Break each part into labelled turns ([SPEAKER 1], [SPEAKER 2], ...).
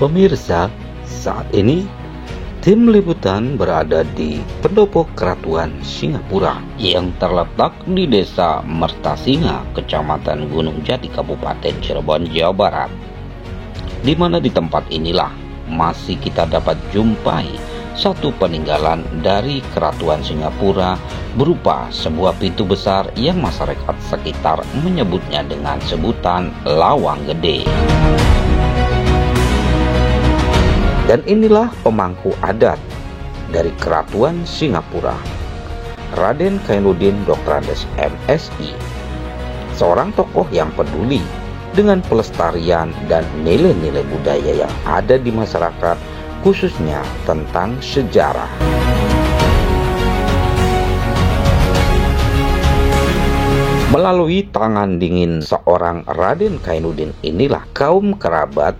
[SPEAKER 1] Pemirsa, saat ini tim liputan berada di pendopo Keratuan Singapura yang terletak di Desa Mertasinga, Kecamatan Gunung Jati, Kabupaten Cirebon, Jawa Barat. Di mana di tempat inilah masih kita dapat jumpai satu peninggalan dari Keratuan Singapura berupa sebuah pintu besar yang masyarakat sekitar menyebutnya dengan sebutan Lawang Gede. Dan inilah pemangku adat dari Keratuan Singapura, Raden Kainuddin Dr. Andes MSI, seorang tokoh yang peduli dengan pelestarian dan nilai-nilai budaya yang ada di masyarakat, khususnya tentang sejarah. Melalui tangan dingin seorang Raden Kainuddin inilah kaum kerabat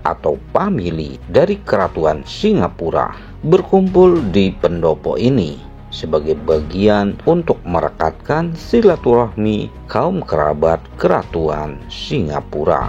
[SPEAKER 1] atau famili dari Keratuan Singapura berkumpul di pendopo ini sebagai bagian untuk merekatkan silaturahmi kaum kerabat Keratuan Singapura.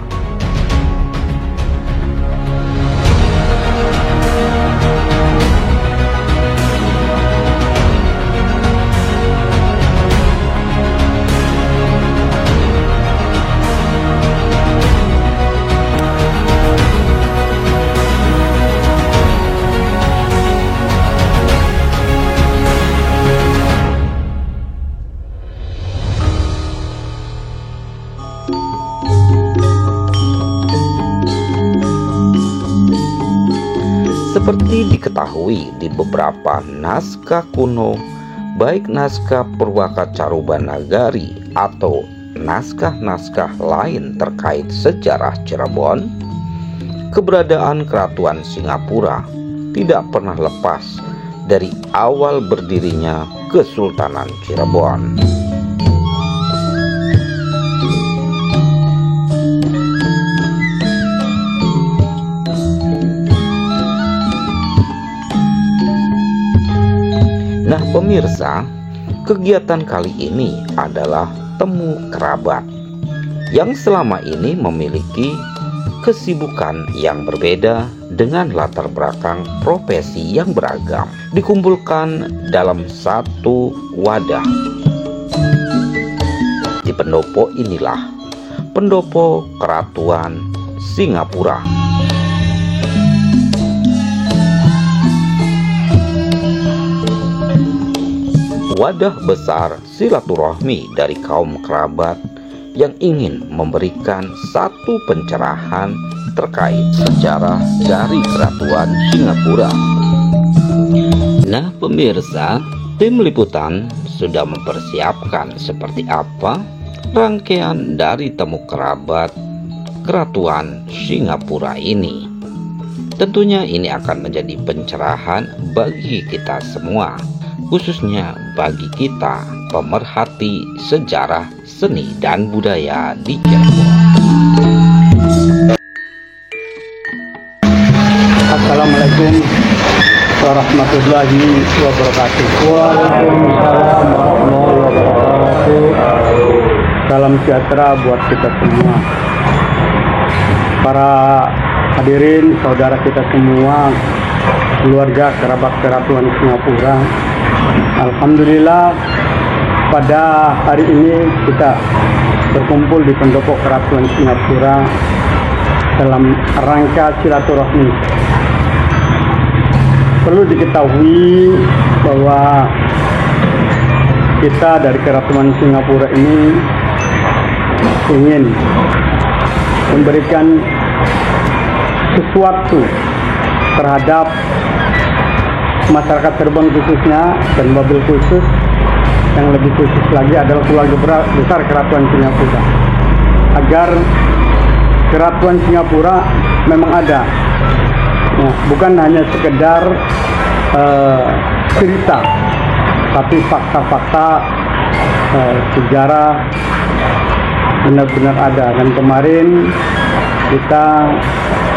[SPEAKER 1] Seperti diketahui di beberapa naskah kuno, baik naskah Purwaka Carubanagari atau naskah-naskah lain terkait sejarah Cirebon, keberadaan Keratuan Singapura tidak pernah lepas dari awal berdirinya Kesultanan Cirebon. Nah pemirsa, kegiatan kali ini adalah temu kerabat yang selama ini memiliki kesibukan yang berbeda dengan latar belakang profesi yang beragam, dikumpulkan dalam satu wadah. Di pendopo inilah pendopo Keratuan Singapura. Wadah besar silaturahmi dari kaum kerabat yang ingin memberikan satu pencerahan terkait sejarah dari Keratuan Singapura. Nah pemirsa, tim liputan sudah mempersiapkan seperti apa rangkaian dari temu kerabat Keratuan Singapura ini. Tentunya ini akan menjadi pencerahan bagi kita semua, khususnya bagi kita pemerhati sejarah, seni, dan budaya di Cirebon.
[SPEAKER 2] Assalamualaikum warahmatullahi wabarakatuh. Waalaikumsalam warahmatullahi wabarakatuh. Salam sejahtera buat kita semua. Para hadirin, saudara kita semua, keluarga kerabat Keratuan Singapura. Alhamdulillah pada hari ini kita berkumpul di pendopo Keratuan Singapura dalam rangka silaturahmi. Perlu diketahui bahwa kita dari Keratuan Singapura ini ingin memberikan sesuatu terhadap masyarakat Cirebon khususnya, dan mobil khusus yang lebih khusus lagi adalah keluarga besar Keratuan Singapura, agar Keratuan Singapura memang ada, ya, bukan hanya sekedar cerita, tapi fakta-fakta sejarah benar-benar ada. Dan kemarin kita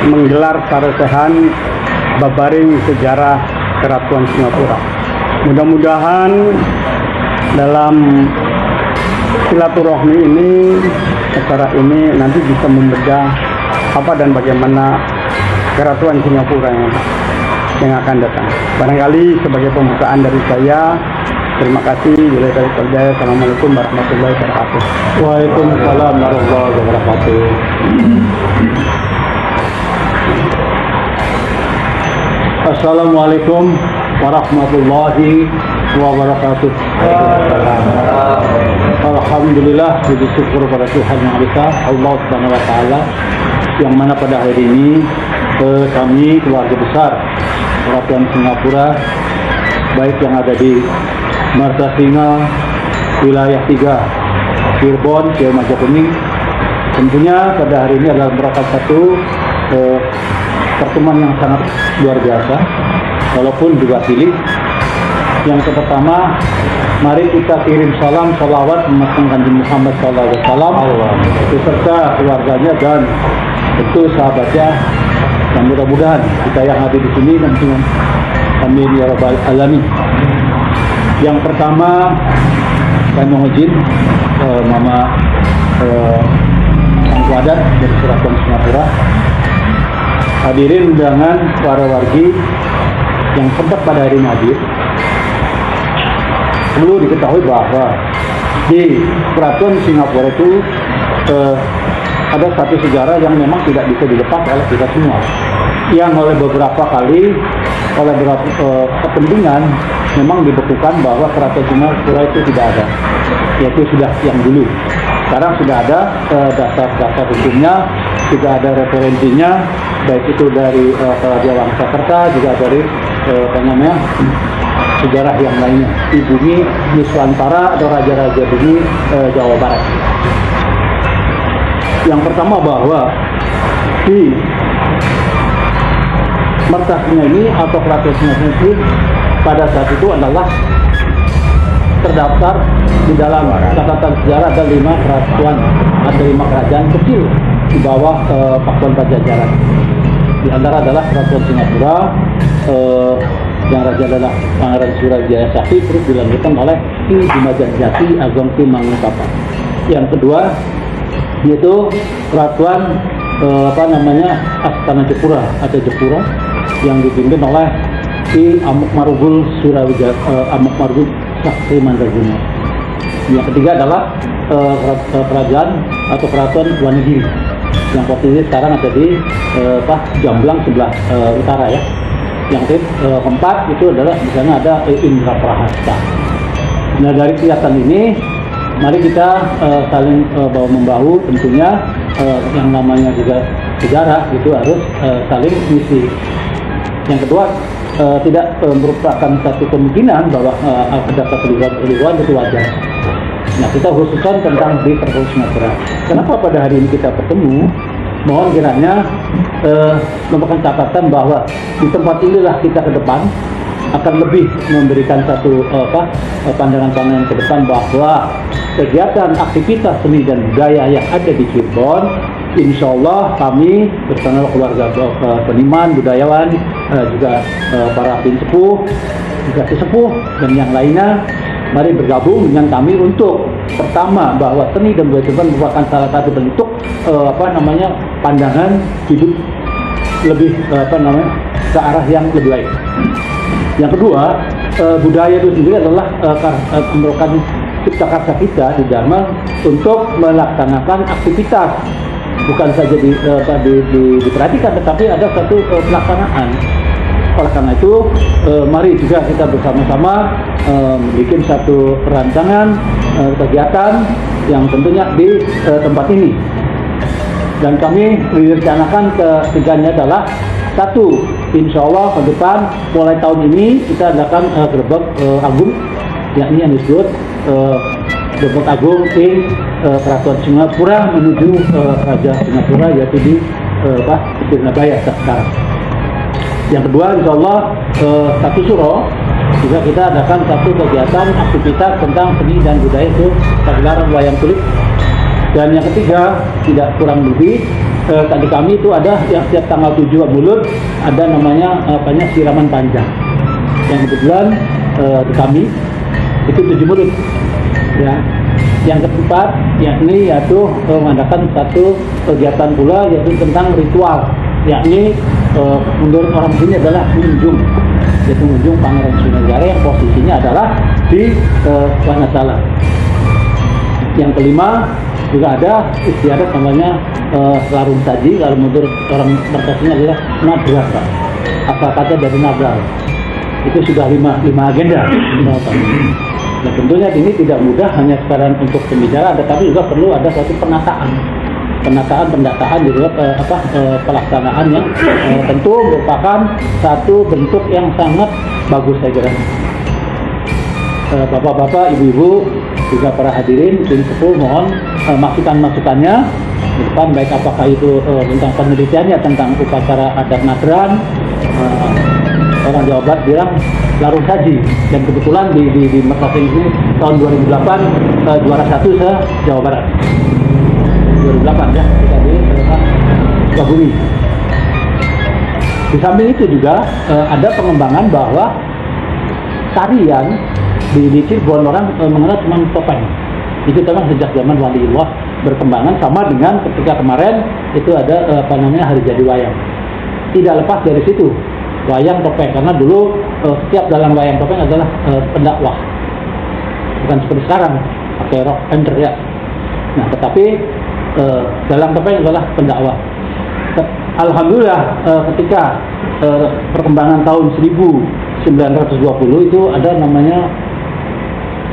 [SPEAKER 2] menggelar sarasehan babaring sejarah Keratuan Singapura. Mudah-mudahan dalam silaturahmi ini, acara ini nanti bisa membedah apa dan bagaimana Keratuan Singapura yang akan datang. Barangkali sebagai pembukaan dari saya, terima kasih. Assalamualaikum warahmatullahi wabarakatuh.
[SPEAKER 3] Waalaikumsalam warahmatullahi wabarakatuh. Assalamualaikum warahmatullahi wabarakatuh. Alhamdulillah, puji syukur pada Tuhan yang Esa, Allah Subhanahu wa taala, yang mana pada hari ini kami keluarga besar Kerajaan Singapura, baik yang ada di Martasinga wilayah 3 Cirebon, Ciawi Majapahit, tentunya pada hari ini adalah merupakan satu pertemuan yang sangat luar biasa, walaupun diwakili. Yang pertama, mari kita kirim salam salawat Kanjeng Muhammad SAW beserta keluarganya dan tentu sahabatnya, dan mudah-mudahan kita yang ada di sini nanti amin ya rabbal alamin. Yang pertama, saya mohon izin Mama Angku Adat dari Kerajaan Singapura, hadirin undangan para wargi yang sempat pada hari ini hadir. Perlu diketahui bahwa di Kerajaan Singapura itu ada satu sejarah yang memang tidak bisa dilepas oleh kita semua, yang oleh beberapa kali oleh beberapa kepentingan memang dibekukan bahwa Kerajaan Singapura itu tidak ada, yaitu sudah yang dulu. Sekarang sudah ada dasar-dasar hukumnya, juga ada referensinya, baik itu dari Kerajaan Wangsakerta, juga dari sejarah yang lainnya di bumi Nusantara atau raja-raja bumi Jawa Barat. Yang pertama, bahwa di Martasinga ini atau Kerajaan Singapura ini pada saat itu adalah terdaftar di dalam catatan sejarah ada 5 kerajaan, ada 5 kerajaan kecil di bawah Pakuan Pajajaran. Di antara adalah Kerajaan Singapura, yang raja adalah Pangeran Surajaya Sakti, terus dilanjutkan oleh Ki Dimajati Agong Ki Mangkapal. Yang kedua yaitu Kerajaan Astana Jepura atau Jepura, yang dipimpin oleh Ki Amukmarugul Surawijaya Amukmarugul Sakti Mandraguna. Yang ketiga adalah kerajaan atau Kerajaan Wonogiri, yang posisi sekarang ada di Jamblang sebelah utara ya. Yang keempat itu adalah di sana ada Indraprahasta. Nah, dari kelihatan ini, mari kita saling bahu membahu. Tentunya yang namanya juga sejarah itu harus saling mengisi. Yang kedua, tidak merupakan satu kemungkinan bahwa ada kekeliruan itu wajar. Nah, kita khususkan tentang di Kerajaan Singapura. Kenapa pada hari ini kita bertemu? Mohon kiranya merupakan catatan bahwa di tempat inilah kita ke depan akan lebih memberikan satu pandangan-pandangan ke depan bahwa kegiatan aktivitas seni dan budaya yang ada di Cirebon, insya Allah kami bersama keluarga seniman, budayawan, juga para pinsepuh, juga sesepuh dan yang lainnya, mari bergabung dengan kami untuk pertama bahwa seni dan budaya Cirebon merupakan salah satu bentuk pandangan hidup lebih ke arah yang lebih baik. Yang kedua, budaya itu sendiri adalah merupakan cipta karsa kita di dalam untuk melaksanakan aktivitas, bukan saja diperhatikan, tetapi ada satu pelaksanaan. Oleh karena itu, mari juga kita bersama-sama bikin satu perancangan kegiatan yang tentunya di tempat ini. Dan kami direncanakan ketiganya adalah satu, insya Allah ke depan mulai tahun ini kita adakan gerbek agung, yakni yang disebut gerbek agung di Kerajaan Singapura menuju Raja Singapura, yaitu di Sirnabaya sekarang. Yang kedua, insya Allah satu suro juga kita adakan satu kegiatan aktivitas tentang seni dan budaya, itu pagelaran wayang kulit. Dan yang ketiga, tidak kurang lebih tadi kami itu ada yang setiap tanggal 7 Bulan ada namanya siraman panjang, yang kebetulan di kami itu 7 mulut ya. Yang keempat yakni yaitu mengadakan satu kegiatan pula, yaitu tentang ritual yakni menurut orang sini adalah Munjung, yaitu Munjung Pangeran Sriwijaya yang posisinya adalah di Wanasala. Yang kelima juga ada istiadat namanya Larung Saji, kalau menurut orang Mertasinya adalah Nabrak, Pak. Asal kata dari Nabrak. Itu sudah lima agenda. Nah tentunya ini tidak mudah hanya sekarang untuk pembicaraan, tetapi juga perlu ada suatu pendataan, juga pelaksanaan yang tentu merupakan satu bentuk yang sangat bagus saya kira. Bapak-bapak, ibu-ibu, juga para hadirin, tim sepuh, mohon masukan-masukannya di depan, baik apakah itu tentang penelitiannya tentang upacara adat Nagran. Orang Jawa Barat bilang Larung Saji, dan kebetulan di Mertasing ini tahun 2008 juara 1 se-Jawa Barat. 2008 ya, kita di Sukabumi. Di samping itu juga ada pengembangan bahwa tarian di Cirebon orang mengenal cuma topeng. Itu memang sejak zaman Waliullah berkembangan, sama dengan ketika kemarin itu ada Hari Jadi Wayang. Tidak lepas dari situ wayang topeng, karena dulu setiap dalam wayang topeng adalah pendakwah, bukan seperti sekarang pakai rok and ya. Nah tetapi dalam topeng adalah pendakwah. Alhamdulillah ketika perkembangan tahun 1920 itu ada namanya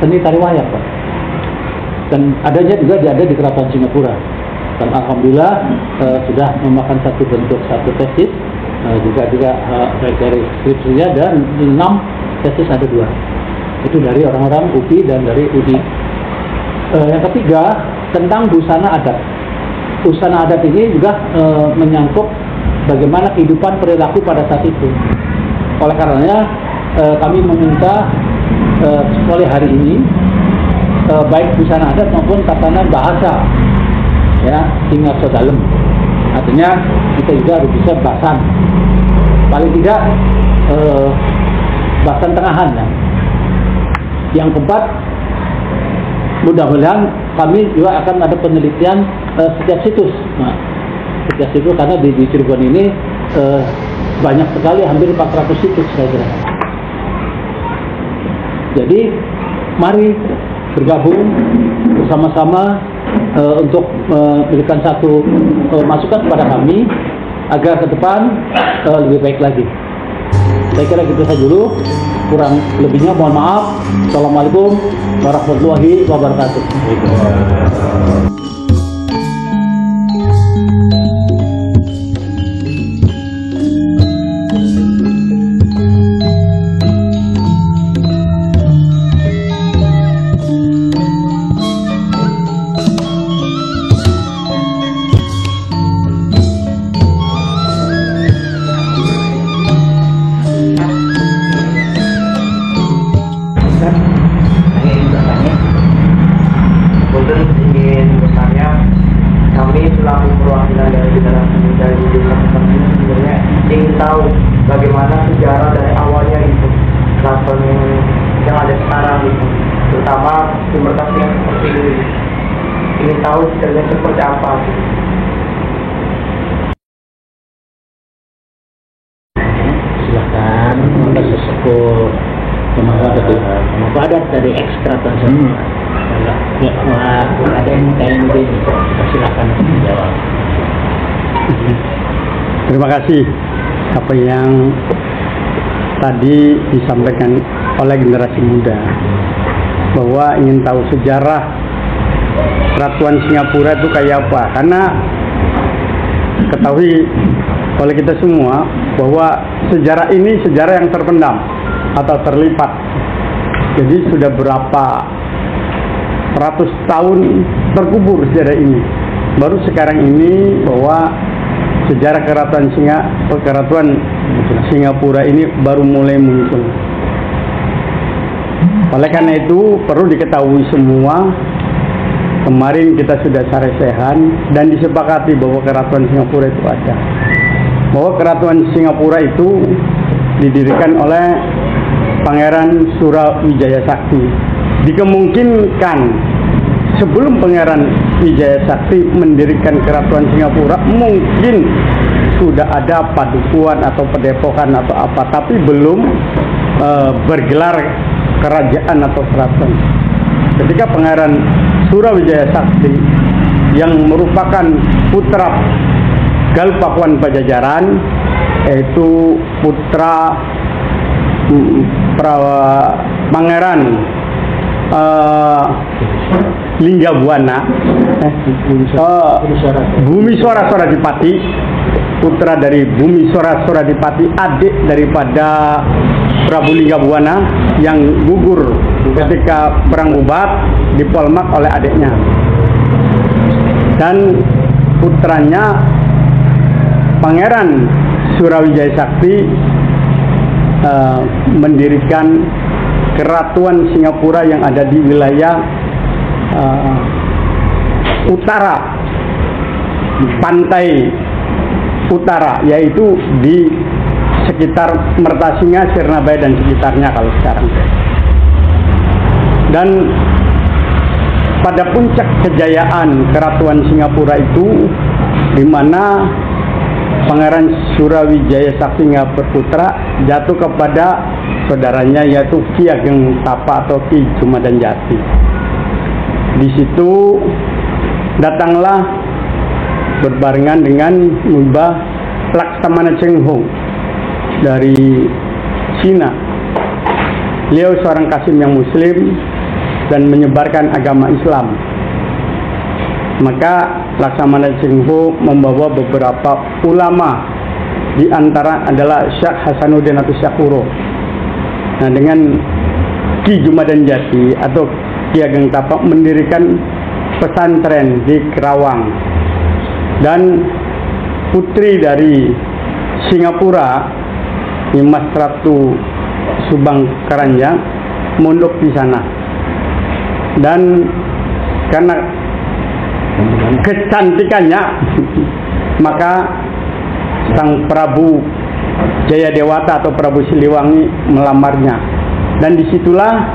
[SPEAKER 3] seni tari wayang, Pak. Dan adanya juga ada di Keraton Singapura. Dan alhamdulillah sudah memakan satu bentuk satu tesis, juga dari skripsinya, dan 6 tesis ada 2. Itu dari orang-orang UPI dan dari UDI. Yang ketiga tentang busana adat. Busana adat ini juga menyangkut bagaimana kehidupan perilaku pada saat itu. Oleh karenanya kami meminta oleh hari ini baik busana adat maupun tatanan bahasa ya tinggal sedalem. Artinya kita juga harus bisa bahasan, paling tidak bahasan tengahan ya. Yang keempat, mudah-mudahan kami juga akan ada penelitian setiap situs. Nah, setiap situs, karena di Cirebon ini banyak sekali, hampir 400 situs saya kira. Jadi mari bergabung bersama-sama untuk memberikan satu masukan kepada kami agar ke depan lebih baik lagi. Saya kira gitu saja dulu, kurang lebihnya mohon maaf. Assalamualaikum warahmatullahi wabarakatuh.
[SPEAKER 4] Tahu bagaimana sejarah dari awalnya itu keraton yang ada sekarang itu, terutama di Mertasing yang seperti ini. Ingin tahu sejarahnya seperti apa gitu.
[SPEAKER 3] Silakan untuk sesepuh adat dari Keraton Singapura. Ya, ada yang ingin silakan menjawab.
[SPEAKER 2] Terima kasih apa yang tadi disampaikan oleh generasi muda, bahwa ingin tahu sejarah Keratuan Singapura itu kayak apa. Karena ketahui oleh kita semua bahwa sejarah ini sejarah yang terpendam atau terlipat. Jadi sudah berapa ratus tahun terkubur sejarah ini. Baru sekarang ini bahwa sejarah Keratuan Singapura ini baru mulai muncul. Oleh karena itu perlu diketahui semua, kemarin kita sudah saresehan dan disepakati bahwa Keratuan Singapura itu ada. Bahwa Keratuan Singapura itu didirikan oleh Pangeran Surawijaya Sakti. Dikemungkinkan sebelum Pangeran Wijaya Sakti mendirikan Keratuan Singapura, mungkin sudah ada padukuhan atau padepokan atau apa, tapi belum bergelar kerajaan atau keraton. Ketika Pangeran Surawijaya Sakti yang merupakan putra Galuh Pajajaran, yaitu putra Pangeran Linggabuana, Bumi Sora Soradipati, putra dari Bumi Sora Soradipati, adik daripada Prabu Linggabuana yang gugur ketika perang Ubat di Polmak oleh adiknya, dan putranya Pangeran Surawijaya Sakti mendirikan Keratuan Singapura yang ada di wilayah utara, pantai utara, yaitu di sekitar Mertasinga, Sirnabaya dan sekitarnya kalau sekarang. Dan pada puncak kejayaan Keratuan Singapura itu, di mana Pangeran Surawijaya Sakti Berputra jatuh kepada saudaranya, yaitu Ki Ageng Tapa atau Ki Jumadan Jati. Di situ datanglah berbarengan dengan Mbah Laksamana Cheng Ho dari Cina. Beliau seorang Kasim yang Muslim dan menyebarkan agama Islam. Maka Laksamana Cheng Ho membawa beberapa ulama, di antara adalah Syekh Hasanuddin atau Syekh Kuro. Nah, dengan Ki Jumadan Jati atau Ki Ageng Tapa mendirikan pesantren di Kerawang, dan putri dari Singapura, Nimas Ratu Subang Karanjang, mondok di sana. Dan karena kecantikannya, maka sang Prabu Jayadewata atau Prabu Siliwangi melamarnya, dan disitulah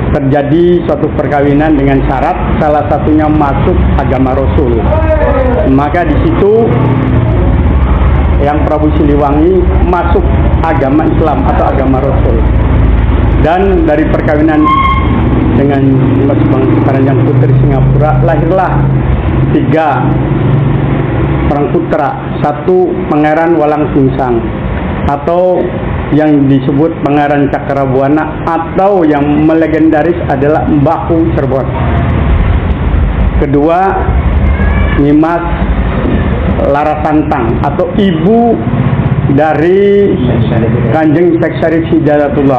[SPEAKER 2] terjadi suatu perkawinan dengan syarat salah satunya masuk agama Rasul. Maka di situ yang Prabu Siliwangi masuk agama Islam atau agama Rasul, dan dari perkawinan dengan Mas Bang Karanjang Putri Singapura lahirlah 3 orang putra. Satu Pangeran Walang Sungsang atau yang disebut Pangeran Cakrabuana, atau yang melegendaris adalah Mbaku Cirebon. Kedua Nimas Larasantang atau ibu dari Kanjeng Syekh Syarif Hidayatul,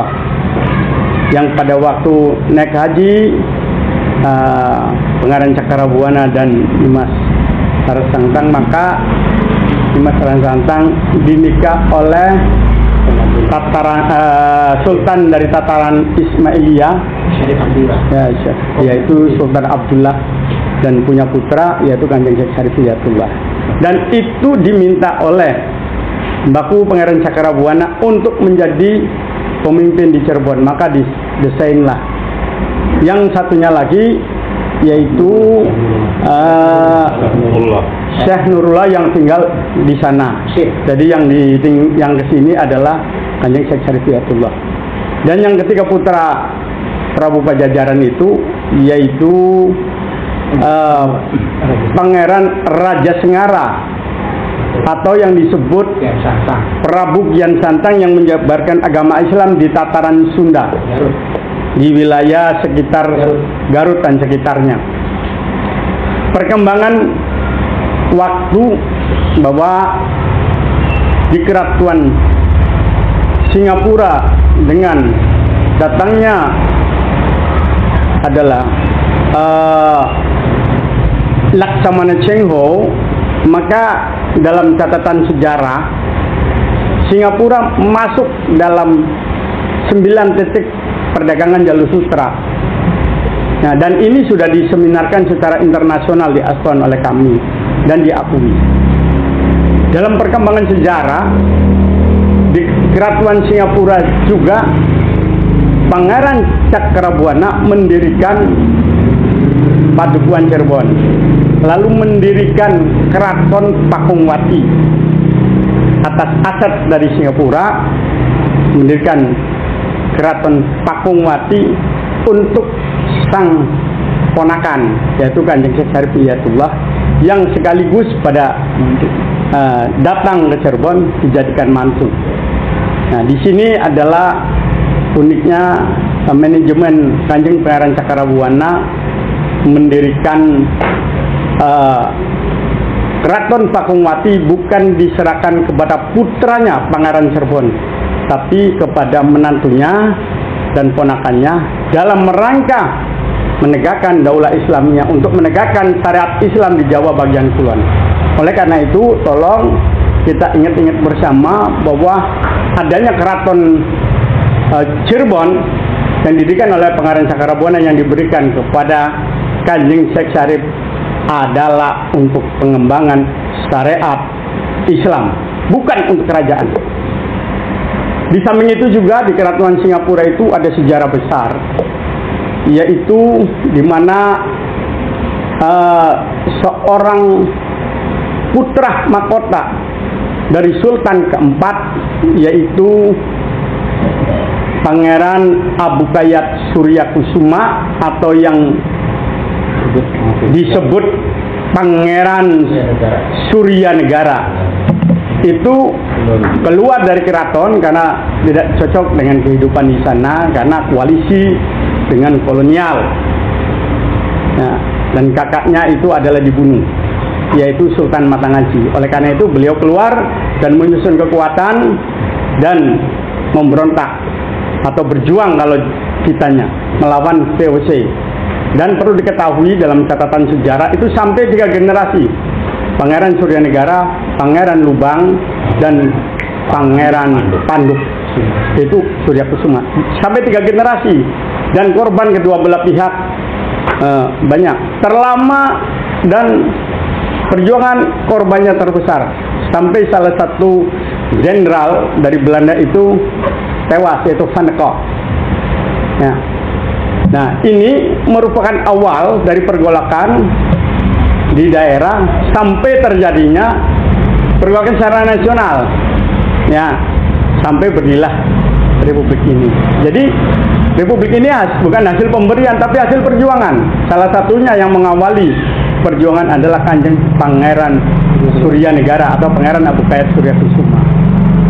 [SPEAKER 2] yang pada waktu naik haji Pangeran Cakrabuana dan Nimas Larasantang, maka Nimas Larasantang dinikah oleh Sultan dari tataran Ismailiyah, yaitu Sultan Abdullah, dan punya putra yaitu Kanjeng Syekh Syarif Hidayatullah. Dan itu diminta oleh Mbaku Pangeran Cakrabuana untuk menjadi pemimpin di Cirebon, maka didesainlah yang satunya lagi, yaitu Syekh Nurullah yang tinggal di sana. Jadi yang kesini adalah Kanjeng Syekh Syarif Hidayatullah. Dan yang ketiga putra Prabu Pajajaran itu yaitu Pangeran Raja Sengara atau yang disebut Prabu Gian Santang, yang menyebarkan agama Islam di tataran Sunda, di wilayah sekitar Garut dan sekitarnya. Perkembangan waktu bahwa di Keratuan Singapura dengan datangnya adalah Laksamana Cheng Ho, maka dalam catatan sejarah Singapura masuk dalam 9 titik perdagangan jalur sutra. Nah, dan ini sudah diseminarkan secara internasional, diasuhan oleh kami dan diakui. Dalam perkembangan sejarah di Keratuan Singapura juga Pangeran Cakrabuana mendirikan Padukuhan Cirebon. lalu mendirikan Keraton Pakungwati atas aset dari Singapura, mendirikan Keraton Pakungwati untuk sang ponakan, yaitu Kanjeng Syekh Syarif Hidayatullah, yang sekaligus pada datang ke Cirebon dijadikan mantu. Nah, di sini adalah uniknya manajemen Kanjeng Pangeran Cakrabuana mendirikan Keraton Pakungwati bukan diserahkan kepada putranya Pangeran Cirebon, tapi kepada menantunya dan ponakannya dalam rangka menegakkan daulah Islamnya, untuk menegakkan syariat Islam di Jawa bagian kulon. Oleh karena itu, tolong kita ingat-ingat bersama bahwa adanya Keraton Cirebon yang didirikan oleh Pangeran Cakrabuana yang diberikan kepada Kanjeng Syekh Syarif adalah untuk pengembangan syariat Islam, bukan untuk kerajaan. Di samping itu juga di Kerajaan Singapura itu ada sejarah besar, yaitu di mana seorang putra mahkota dari Sultan keempat, yaitu Pangeran Abukayat Suryakusuma atau yang disebut Pangeran Suryanegara, itu keluar dari keraton karena tidak cocok dengan kehidupan di sana karena koalisi dengan kolonial. Nah, dan kakaknya itu adalah dibunuh, yaitu Sultan Matangaji. Oleh karena itu beliau keluar dan menyusun kekuatan dan memberontak atau berjuang kalau kitanya melawan VOC. Dan perlu diketahui dalam catatan sejarah itu sampai 3 generasi, Pangeran Suryanegara, Pangeran Lubang, dan Pangeran Panduk, itu Suryakusuma, sampai 3 generasi, dan korban kedua belah pihak banyak, terlama, dan perjuangan korbannya terbesar, sampai salah satu jenderal dari Belanda itu tewas, yaitu Van de Kock. Ya. Nah, ini merupakan awal dari pergolakan di daerah sampai terjadinya pergolakan secara nasional, ya, sampai berdirilah Republik ini. Jadi Republik ini bukan hasil pemberian tapi hasil perjuangan. Salah satunya yang mengawali perjuangan adalah Kanjeng Pangeran Suryanegara atau Pangeran Abukayat Suryakusuma.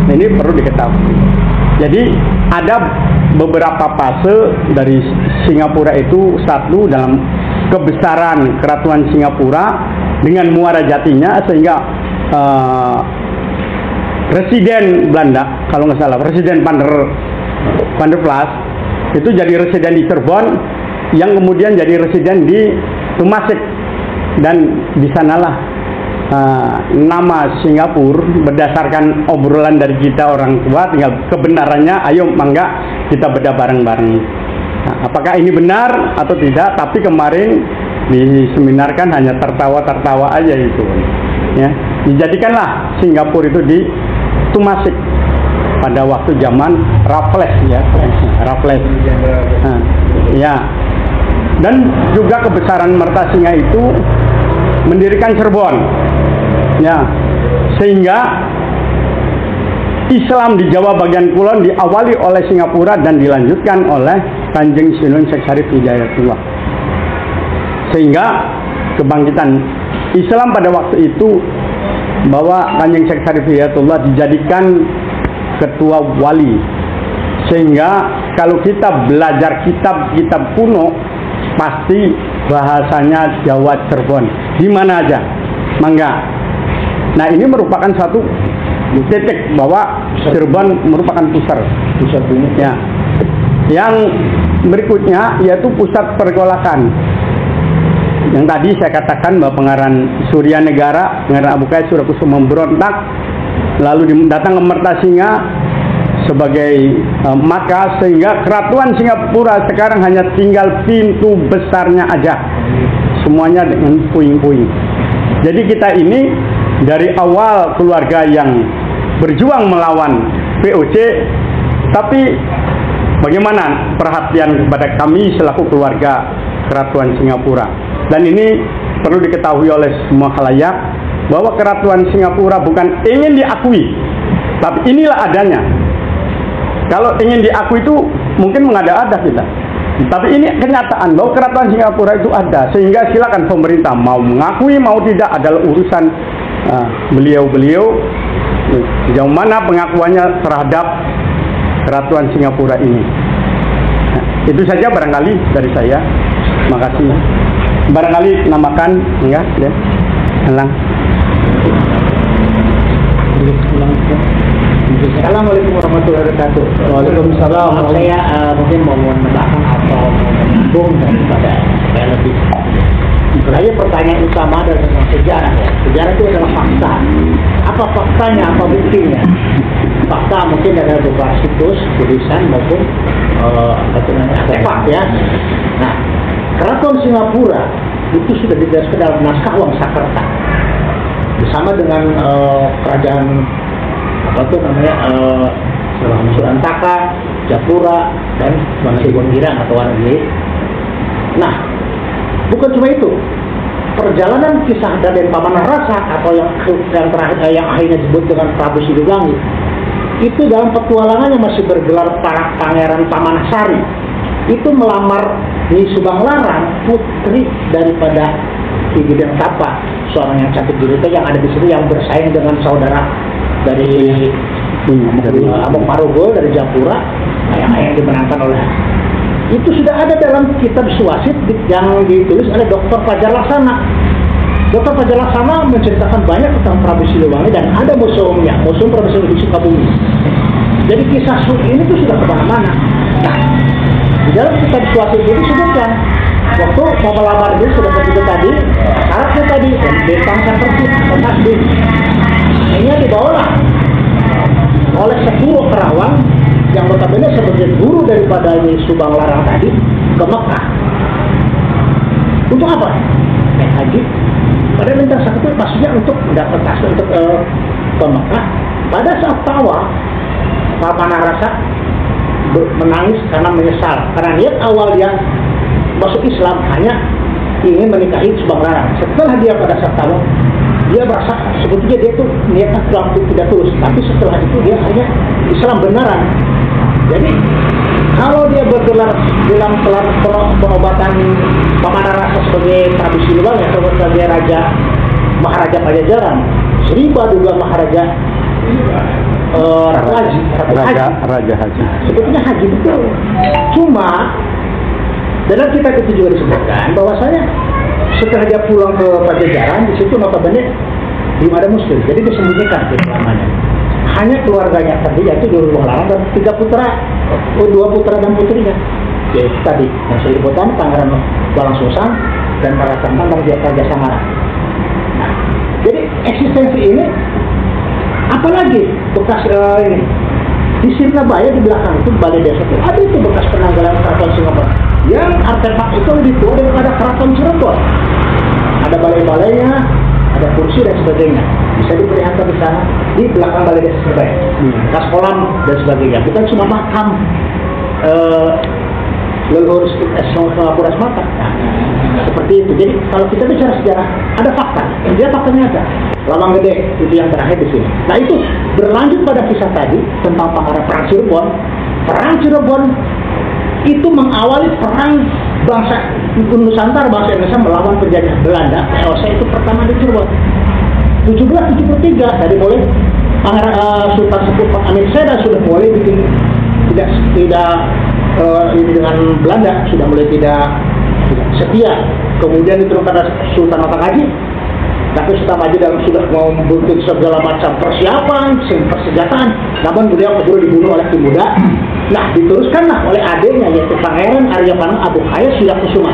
[SPEAKER 2] Nah, ini perlu diketahui. Jadi ada beberapa fase dari Singapura itu. Satu, dalam kebesaran Kerajaan Singapura dengan muara jatinya, sehingga Residen Belanda, kalau nggak salah Residen Van der Plas itu jadi residen di Cirebon, yang kemudian jadi residen di Temasek, dan di sanalah nama Singapura berdasarkan obrolan dari kita orang tua, tinggal kebenarannya ayo mangga kita bedah bareng-bareng. Nah, apakah ini benar atau tidak, tapi kemarin diseminarkan hanya tertawa-tertawa aja itu, ya. Dijadikanlah Singapura itu di Temasek pada waktu zaman Raffles, ya, Raffles. Nah, ya. Dan juga kebesaran Mertasinga itu mendirikan Cirebon, ya, sehingga Islam di Jawa bagian kulon diawali oleh Singapura dan dilanjutkan oleh Kanjeng Sunan Syekh Syarif Hidayatullah, sehingga kebangkitan Islam pada waktu itu bahwa Kanjeng Syekh Syarif Hidayatullah dijadikan ketua wali, sehingga kalau kita belajar kitab-kitab kuno pasti bahasanya Jawa Cirebon, di mana aja, mangga. Nah, ini merupakan satu titik bahwa Cirebon merupakan pusat ini. Ya. Yang berikutnya yaitu pusat pergolakan. Yang tadi saya katakan bahwa Pangeran Suryanegara, Pangeran Abukayat Suryakusuma memberontak, lalu datang ke Mertasinga sebagai maka, sehingga Kerajaan Singapura sekarang hanya tinggal pintu besarnya aja, semuanya dengan puing-puing. Jadi kita ini dari awal keluarga yang berjuang melawan VOC, tapi bagaimana perhatian kepada kami selaku keluarga Kerajaan Singapura. Dan ini perlu diketahui oleh semua khalayak bahwa Kerajaan Singapura bukan ingin diakui, tapi inilah adanya. Kalau ingin diakui itu mungkin mengada-ada kita, tapi ini kenyataan bahwa Kerajaan Singapura itu ada, sehingga silakan pemerintah mau mengakui mau tidak adalah urusan beliau-beliau sejauh mana pengakuannya terhadap Kerajaan Singapura ini. Nah, itu saja barangkali dari saya. Makasih. Barangkali namakan enggak ya? Halang.
[SPEAKER 5] Assalamualaikum warahmatullahi wabarakatuh.
[SPEAKER 3] Waalaikumsalam.
[SPEAKER 5] Saya mungkin mau menambahkan atau menyambung daripada supaya lebih. Saya pertanyaan utama adalah tentang sejarah ya. Sejarah itu adalah fakta. Apa faktanya? Apa buktinya? Fakta mungkin ada beberapa situs, tulisan maupun artefak ya. Nah, Keraton Singapura itu sudah dijelaskan dalam naskah Wangsakerta bersama dengan kerajaan Surantaka, Japura, dan Sibonggirang atau Wanagiri. Nah, bukan cuma itu. Perjalanan kisah Raden Pamanarasa atau yang terakhir yang akhirnya disebut dengan Prabu Siliwangi itu dalam petualangannya masih bergelar Pangeran Pamanasari. Itu melamar Nyi Subang Larang, putri daripada Ki Bidang Tapa, seorang yang cantik gurita yang ada di situ yang bersaing dengan saudara dari Amok Marugul dari Japura yang dimenangkan oleh. Itu sudah ada dalam kitab Suwasit yang ditulis oleh Dr. Fajar Laksana. Dr. Fajar Laksana menceritakan banyak tentang Prabu Siliwangi dan ada museumnya, Museum Prabu Siliwangi di Sukabumi. Jadi kisah ini tuh sudah kemana-mana. Nah, di dalam kitab Suwasit ini disebutkan waktu mau melamar dia sudah begitu tadi, syaratnya tadi bentang seperti tasbih. Ini dibawalah oleh Sepuro Kerawang yang notabene sebagai guru daripada Subang Larang tadi ke Mekah. Untuk apa? Naik haji. Pada bentang satu maksudnya untuk mendapat tasbih untuk ke Mekah. Pada saat tawaf, Pamanarasa menangis karena menyesal karena niat awal dia masuk Islam hanya ingin menikahi Subang Larang. Setelah dia pada saat tawaf, dia merasa sebetulnya dia tuh niatnya tidak tulus, tapi setelah itu dia hanya Islam beneran. Jadi kalau dia bergelar dalam penobatan Pamanarasa sebagai Prabu Siliwangi atau sebagai Raja Maharaja Pajajaran, Sri Baduga Maharaja Raja Haji. Sebetulnya haji betul. Cuma dalam kitab itu juga disebutkan bahwasanya setelah dia pulang ke Pajajaran, di situ notabene belum ada Muslim, jadi disembunyikan namanya. Hanya keluarganya tadi yaitu Subang Larang dan 2 putra dan putrinya. Yaitu tadi yang saya sebutkan Pangeran Walang Sungsang dan para tentang dan Raja Sangara. Nah, jadi eksistensi ini apalagi bekas ini di Sirnabaya di belakang itu balai desa itu ada itu bekas penanggalan Keraton Singapura yang artefak itu lebih tua daripada Keraton Cirebon. Ada balai-balainya, ada kursi dan sebagainya, bisa diperlihatkan di sana di belakang balai desa Sirnabaya, bekas kolam dan sebagainya. Bukan cuma makam leluhur Singapura semata. Nah, seperti itu. Jadi kalau kita bicara sejarah, ada fakta. Dia faktanya ada. Lawang Gede itu yang terakhir di sini. Nah itu berlanjut pada kisah tadi tentang Perang Cirebon. Perang Cirebon itu mengawali perang bangsa Nusantara, bangsa Indonesia melawan penjajah Belanda. POC itu pertama di Cirebon. 1773 dari mulai Sultan Sepuh Amin Seda sudah mulai bikin tidak ini dengan Belanda, sudah mulai tidak setia. Kemudian diturunkan Sultan Matangkaji. Tapi Sultan Haji dalam sudah mau membuat segala macam persiapan, persenjataan, namun beliau keburu dibunuh oleh Ki Muda. Nah, diteruskanlah oleh adiknya yaitu Pangeran Arya Panang Abu Hayat Suyakusuma.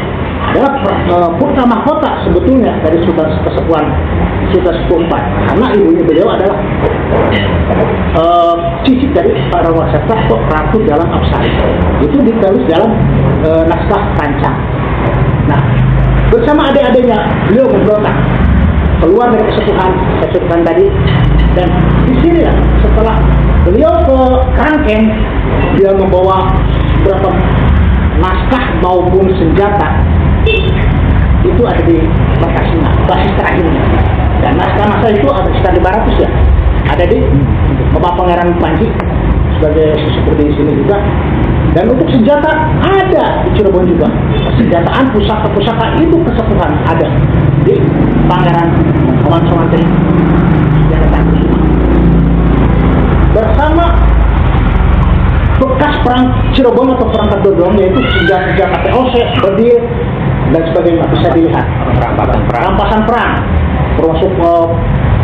[SPEAKER 5] Adalah putra mahkota sebetulnya dari Sultan Kesepuhan Sultan Sepuh IV, karena ibunya beliau adalah cicit dari para wasata atau Ratu Dalam Apsari. Itu ditulis dalam naskah Rancang. Nah, bersama adik-adiknya beliau memberontak keluar dari kesepuhan saya sebutkan tadi, dan di sini ya setelah beliau ke Kerangkeng dia membawa beberapa naskah maupun senjata itu ada di Perkasina, basis terakhirnya. Dan naskah-naskah itu ada sekitar 500 ya. Ada di Bapak Pangeran Panji sebagai seperti di sini juga. Dan untuk senjata ada di Cirebon juga. Senjataan pusaka-pusaka itu kesepuhan ada di Pangeran Paman Sumantri senjata taktis bersama bekas perang Cirebon atau perang Kedodong, yaitu senjata POC, bedil dan sebagainya bisa dilihat. Rampasan perang termasuk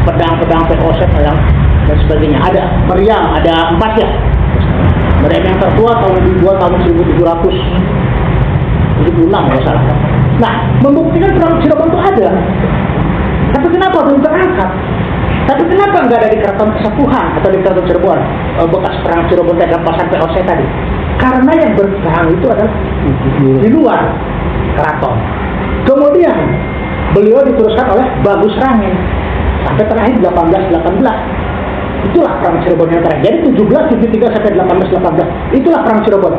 [SPEAKER 5] pedang-pedang POC dan sebagainya. Ada meriam, ada 4 ya. Meriam yang tertua tahun 1776 kalau salah. Nah, membuktikan perang Cirebon itu ada. Tapi kenapa belum terangkat? Tapi kenapa nggak ada di Keraton Kesepuhan atau di Keraton Cirebon bekas perang Cirebon dan rampasan POC tadi? Karena yang berperang itu adalah di luar keraton. Kemudian beliau diteruskan oleh Bagus Rangin sampai terakhir 1818. Itulah perang Cirebon yang terakhir. Jadi 1773 sampai 1818 itulah perang Cirebon.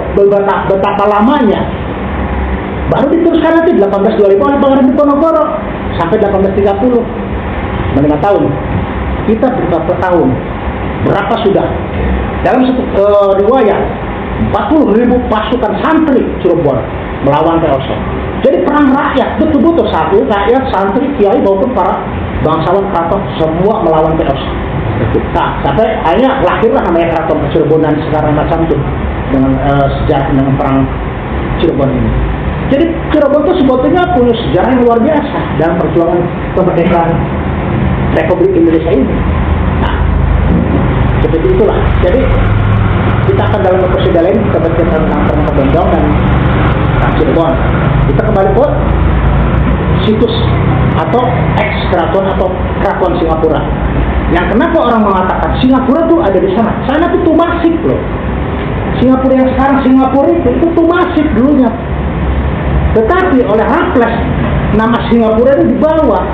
[SPEAKER 5] Betapa lamanya. Baru diteruskan nanti 1825 oleh Pangeran Diponegoro sampai 1830. 5 tahun. Kita berapa tahun? Berapa sudah? Dalam satu riwayat 40.000 pasukan santri Cirebon melawan POC. Jadi perang rakyat, betul-betul satu rakyat, santri, kiai maupun para bangsawan keraton semua melawan POC. Nah, sampai akhirnya lahirlah namanya Keraton Cirebonan sekarang macam itu dengan sejarah dengan perang Cirebon ini. Jadi Cirebon itu sebetulnya punya sejarah yang luar biasa dalam perjuangan kemerdekaan Republik Indonesia ini. Nah, seperti itulah. Jadi kita akan dalam episode lain kita bercerita tentang perang Kedondong dan Cirebon. Kita kembali ke situs atau ex-keraton atau keraton Singapura. Yang kenapa orang mengatakan Singapura tuh ada di sana? Sana tuh Tumasik loh. Singapura yang sekarang Singapura itu Tumasik dulunya. Tetapi oleh Raffles nama Singapura itu dibawa.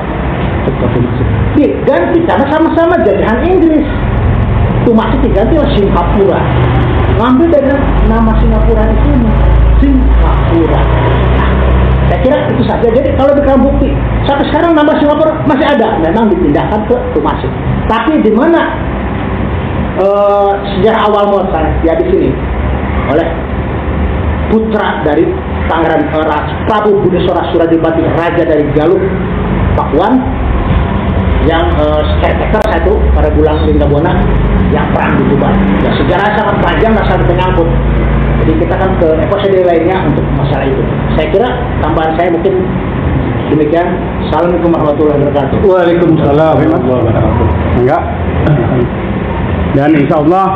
[SPEAKER 5] Diganti karena sama-sama jajahan Inggris. Tumasik diganti oleh Singapura. Ngambil dari nama Singapura itu Singapura. Saya kira itu saja. Jadi kalau dikasih bukti sampai sekarang nama Singapura masih ada, memang dipindahkan ke Tumasik. Tapi di mana sejarah awal muasalnya? Ya di sini oleh putra dari Pangeran Prabu Buddheswara Suradipati, raja dari Galuh Pakuan, yang caretaker satu pada bulan Linggabona yang perang di Tuban. Ya, sejarah sangat panjang dan sangat menyangkut. Jadi kita akan ke episode lainnya untuk masalah itu. Saya kira tambahan saya mungkin demikian. Assalamualaikum warahmatullahi wabarakatuh.
[SPEAKER 2] Waalaikumsalam warahmatullahi wabarakatuh. Enggak. Dan insya Allah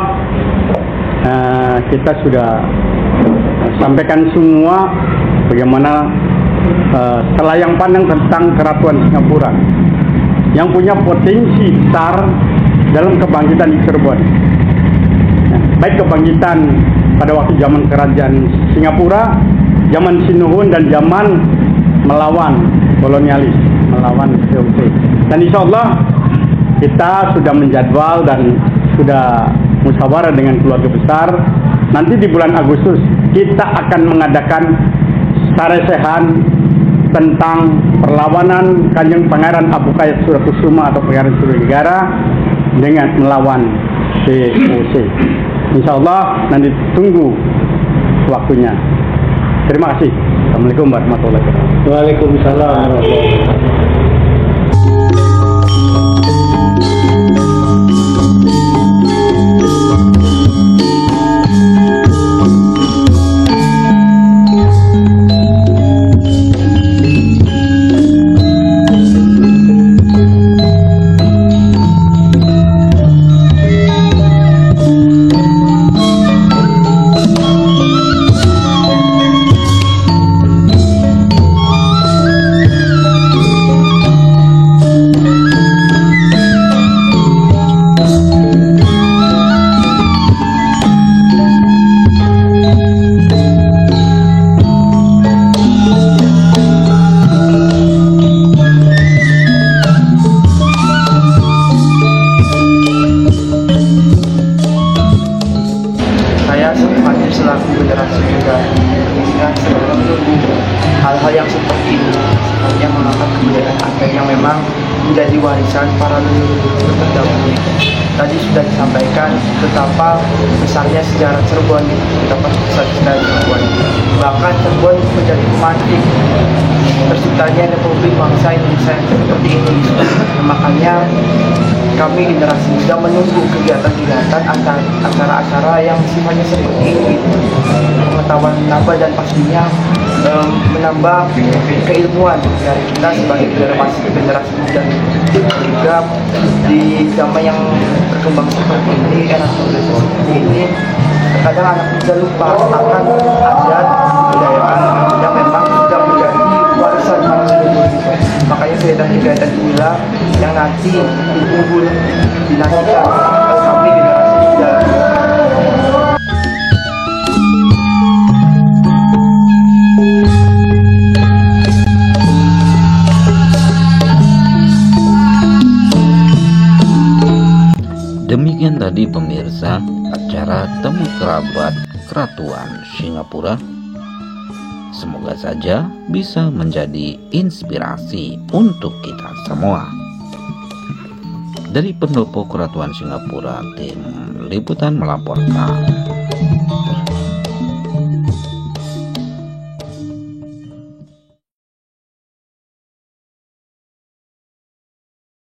[SPEAKER 2] kita sudah sampaikan semua bagaimana selayang pandang tentang Keraton Singapura yang punya potensi besar dalam kebangkitan di Cirebon. Baik kebangkitan pada waktu zaman kerajaan Singapura, zaman Sinuhun dan zaman melawan kolonialis, melawan VOC. Dan insya Allah kita sudah menjadwal dan sudah musyawarah dengan keluarga besar. Nanti di bulan Agustus kita akan mengadakan saresehan tentang perlawanan Kanjeng Pangeran Abukaya Surakusuma atau Pangeran Suranegara dengan melawan VOC. Insya Allah nanti tunggu waktunya. Terima kasih. Assalamualaikum warahmatullahi wabarakatuh.
[SPEAKER 3] Waalaikumsalam warahmatullahi wabarakatuh.
[SPEAKER 4] selaku generasi muda, sehingga sedang menunggu hal-hal yang seperti ini, yang menjadi warisan para leluhur terdahulu. Tadi sudah disampaikan betapa besarnya sejarah Cirebon, betapa besar sejarah Cirebon. Bahkan Cirebon menjadi pemantik terciptanya Republik Bangsa Indonesia yang seperti ini. Makanya kami generasi muda menunggu kegiatan-kegiatan acara-acara yang sifatnya seperti ini, pengetahuan menambah dan pastinya menambah keilmuan dari kita sebagai generasi muda. Juga di zaman yang berkembang seperti ini, era teknologi seperti ini, terkadang anak muda lupa akan adat budaya yang memang sudah menjadi warisan para leluhur. Makanya kegiatan-kegiatan inilah yang nanti ditunggu dinantikan kami generasi muda.
[SPEAKER 1] Demikian tadi pemirsa acara Temu Kerabat Keratuan Singapura. Semoga saja bisa menjadi inspirasi untuk kita semua. Dari Pendopo Keratuan Singapura, tim liputan melaporkan.